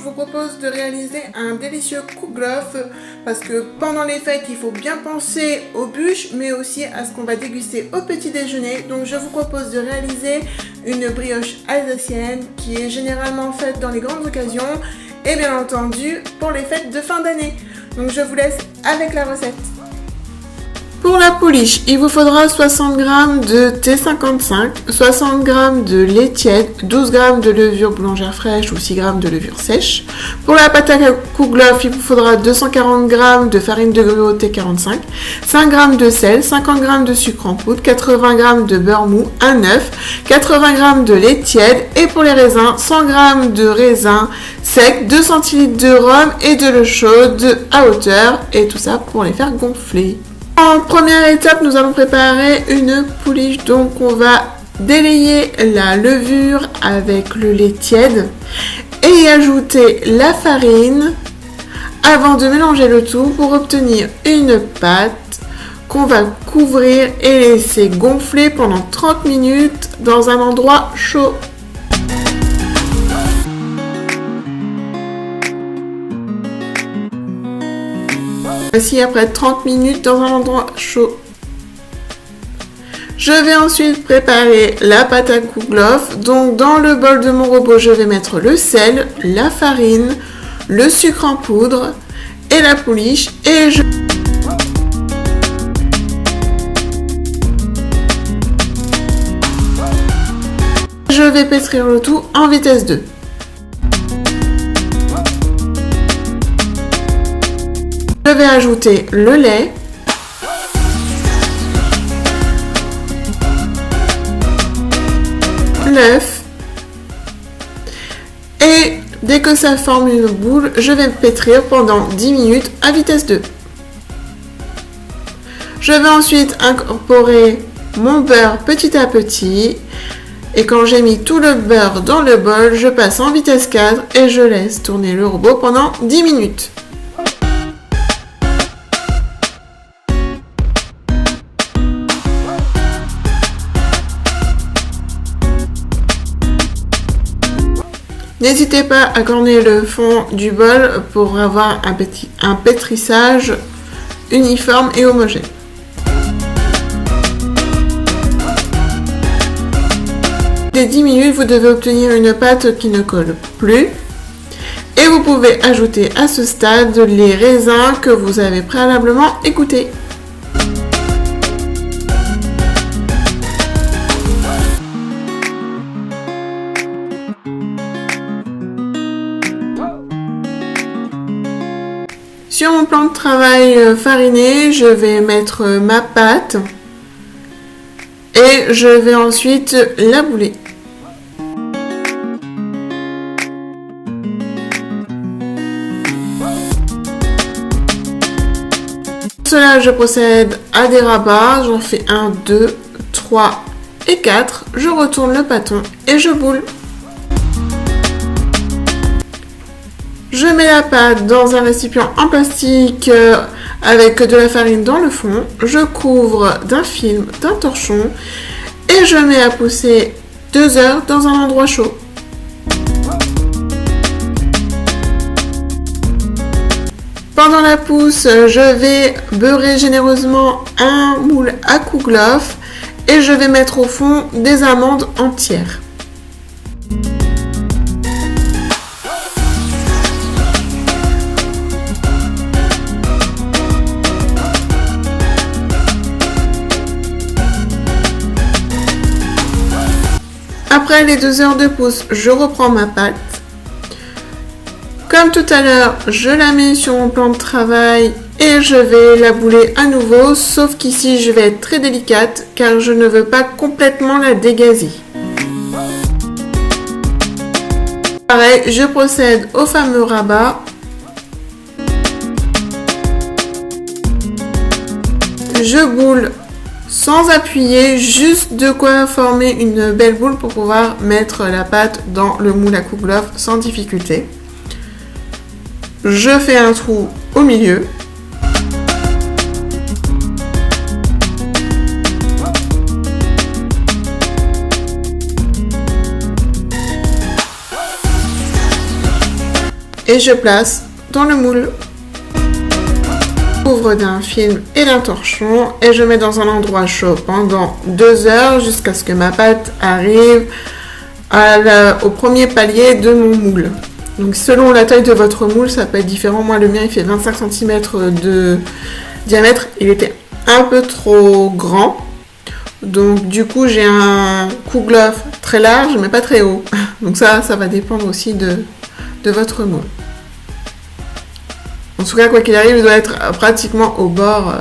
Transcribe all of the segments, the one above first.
vous propose de réaliser un délicieux kouglof parce que pendant les fêtes, il faut bien penser aux bûches mais aussi à ce qu'on va déguster au petit déjeuner. Donc je vous propose de réaliser une brioche alsacienne qui est généralement faite dans les grandes occasions et bien entendu pour les fêtes de fin d'année. Donc je vous laisse avec la recette. Pour la pouliche, il vous faudra 60 g de T55, 60 g de lait tiède, 12 g de levure boulangère fraîche ou 6 g de levure sèche. Pour la pâte à kouglof, il vous faudra 240 g de farine de gruau T45, 5 g de sel, 50 g de sucre en poudre, 80 g de beurre mou, un œuf, 80 g de lait tiède et pour les raisins, 100 g de raisins secs, 2 centilitres de rhum et de l'eau chaude à hauteur et tout ça pour les faire gonfler. En première étape, nous allons préparer une pouliche. Donc, on va délayer la levure avec le lait tiède et y ajouter la farine avant de mélanger le tout pour obtenir une pâte qu'on va couvrir et laisser gonfler pendant 30 minutes dans un endroit chaud. Voici après 30 minutes dans un endroit chaud. Je vais ensuite préparer la pâte à kouglof. Donc dans le bol de mon robot, je vais mettre le sel, la farine, le sucre en poudre et la pouliche et je vais pétrir le tout en vitesse 2. Je vais ajouter le lait, l'œuf et dès que ça forme une boule, je vais pétrir pendant 10 minutes à vitesse 2. Je vais ensuite incorporer mon beurre petit à petit et quand j'ai mis tout le beurre dans le bol, je passe en vitesse 4 et je laisse tourner le robot pendant 10 minutes. N'hésitez pas à corner le fond du bol pour avoir un pétrissage uniforme et homogène. Dès 10 minutes, vous devez obtenir une pâte qui ne colle plus. Et vous pouvez ajouter à ce stade les raisins que vous avez préalablement égouttés. Sur mon plan de travail fariné, je vais mettre ma pâte et je vais ensuite la bouler. Pour cela, je procède à des rabats. J'en fais 1, 2, 3 et 4. Je retourne le pâton et je boule. Je mets la pâte dans un récipient en plastique avec de la farine dans le fond. Je couvre d'un film, d'un torchon et je mets à pousser 2 heures dans un endroit chaud. Pendant la pousse, je vais beurrer généreusement un moule à kouglof et je vais mettre au fond des amandes entières. Après les 2 heures de pousse, je reprends ma pâte. Comme tout à l'heure, je la mets sur mon plan de travail et je vais la bouler à nouveau, sauf qu'ici je vais être très délicate car je ne veux pas complètement la dégazer. Pareil, je procède au fameux rabat. Je boule sans appuyer, juste de quoi former une belle boule pour pouvoir mettre la pâte dans le moule à kouglof sans difficulté. Je fais un trou au milieu. et je place dans le moule. J'ouvre d'un film et d'un torchon et je mets dans un endroit chaud pendant 2 heures jusqu'à ce que ma pâte arrive au premier palier de mon moule. Donc selon la taille de votre moule, ça peut être différent. Moi, le mien, il fait 25 cm de diamètre. Il était un peu trop grand. Donc du coup, j'ai un kouglof très large, mais pas très haut. Donc ça va dépendre aussi de votre moule. En tout cas, quoi qu'il arrive, il doit être pratiquement au bord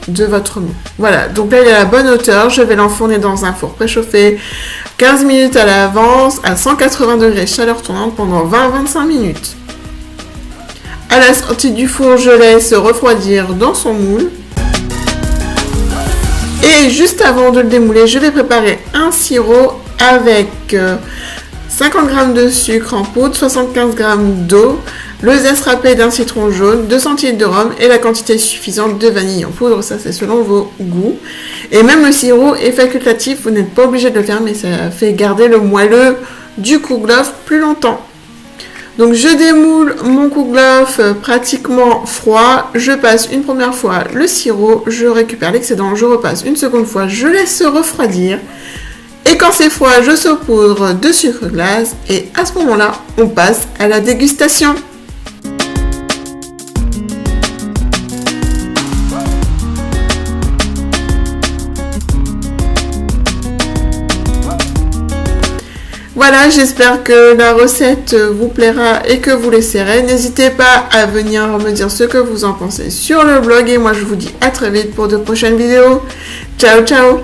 de votre moule. Voilà, donc là, il est à la bonne hauteur. Je vais l'enfourner dans un four préchauffé 15 minutes à l'avance à 180 degrés chaleur tournante pendant 20-25 minutes. À la sortie du four, je laisse refroidir dans son moule. Et juste avant de le démouler, je vais préparer un sirop avec 50 g de sucre en poudre, 75 g d'eau, le zeste râpé d'un citron jaune, 2 centilitres de rhum et la quantité suffisante de vanille en poudre, ça c'est selon vos goûts. Et même le sirop est facultatif, vous n'êtes pas obligé de le faire, mais ça fait garder le moelleux du kouglof plus longtemps. Donc je démoule mon kouglof pratiquement froid, je passe une première fois le sirop, je récupère l'excédent, je repasse une seconde fois, je laisse refroidir. Et quand c'est froid, je saupoudre de sucre glace et à ce moment-là, on passe à la dégustation. Voilà, j'espère que la recette vous plaira et que vous l'essaierez. N'hésitez pas à venir me dire ce que vous en pensez sur le blog et moi je vous dis à très vite pour de prochaines vidéos. Ciao ciao!